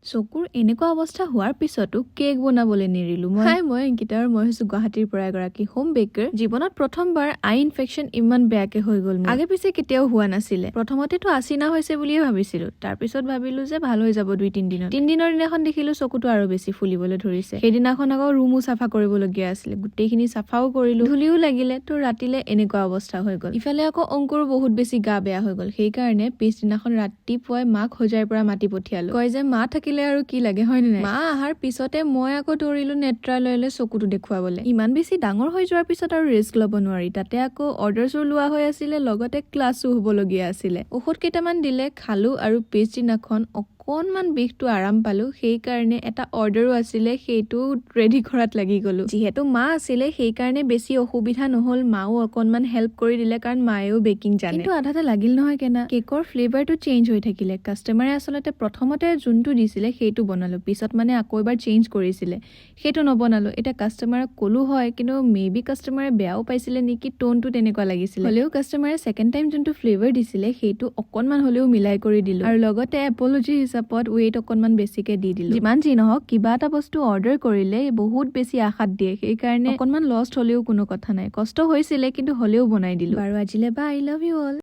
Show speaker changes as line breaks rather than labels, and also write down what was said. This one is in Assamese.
চকুৰ এনেকুৱা অৱস্থা হোৱাৰ পিছতো কেক বনাবলৈ নেৰিলো মই অংকিতা আৰু মই হৈছো গুৱাহাটীৰ পৰা এগৰাকী হোম বেকাৰ। জীৱনত প্ৰথমবাৰ আই ইনফেকচন ইমান বেয়াকে হৈ গ'ল মোৰ। আগে পিছে কেতিয়াও হোৱা নাছিলে। প্ৰথমতেতো আচিনা হৈছে বুলিয়ে ভাবিছিলো, তাৰপিছত ভাবিলো যে ভাল হৈ যাব 2-3 দিনত। 3 দিনৰ দিনাখন দেখিলো চকুটো আৰু বেছি ফুলিবলৈ ধৰিছে। সেইদিনাখন আকৌ ৰুমো চাফা কৰিবলগীয়া আছিলে, গোটেইখিনি চাফাও কৰিলো, ধূলিও লাগিলে, তো ৰাতিলে এনেকুৱা অৱস্থা হৈ গ'ল। ইফালে আকৌ অংকুৰো বহুত বেছি গা বেয়া হৈ গ'ল, সেইকাৰণে পিছদিনাখন ৰাতিপুৱাই মাক হোজাইৰ পৰা মাতি পঠিয়ালো। কয় যে মা থাকিলে আৰু কি লাগে হয় নে নাই। মা আহাৰ পিছতে মই আকৌ দৌৰিলো নেত্ৰালয়লৈ চকুটো দেখুৱাবলৈ। ইমান বেছি ডাঙৰ হৈ যোৱাৰ পিছত আৰু ৰিস্ক ল'ব নোৱাৰি, তাতে আকৌ অৰ্ডাৰছো লোৱা হৈ আছিলে, লগতে ক্লাছো হ'বলগীয়া আছিলে। ঔষধ কেইটামান দিলে, খালো আৰু পিছদিনাখন অকণমান বিষটো আৰাম পালো। সেইকাৰণে এটা অৰ্ডাৰো আছিলে, সেইটো ৰেডি কৰাত লাগি গলো। যিহেতু মা আছিলে সেইকাৰণে বেছি অসুবিধা নহল, মাও অকণমান হেল্প কৰি দিলে কাৰণ মায়েও বেকিং জানে। কিন্তু আধাতে লাগিল নহয় কেনা, কেকৰ ফ্লেভাৰটো চেঞ্জ হৈ থাকিলে। কাষ্টমাৰে আচলতে প্ৰথমতে যোনটো দিছিলে সেইটো বনালো, পিছত মানে আকৌ এবাৰ চেঞ্জ কৰিছিলে, সেইটো নবনালো। এতিয়া কাষ্টমাৰক কলো হয়, কিন্তু মেবি কাষ্টমাৰে বেয়াও পাইছিলে নেকি, টোনটো তেনেকুৱা লাগিছিলে। হ'লেও কাষ্টমাৰে ছেকেণ্ড টাইম যোনটো ফ্লেভাৰ দিছিলে সেইটো অকণমান হ'লেও মিলাই কৰি দিলো, আৰু লগতে এপলজি হিচাপত ৱেইট অকণমান বেছিকে দি দিলো। যিমান যি নহওক, কিবা এটা বস্তু অৰ্ডাৰ কৰিলে বহুত বেছি আশাত দিয়ে, সেইকাৰণে অকণমান লষ্ট হ'লেও কোনো কথা নাই। কষ্ট হৈছিলে কিন্তু হ'লেও বনাই দিলো। বাৰু আজিলে বাই, লাভ ইউ অল।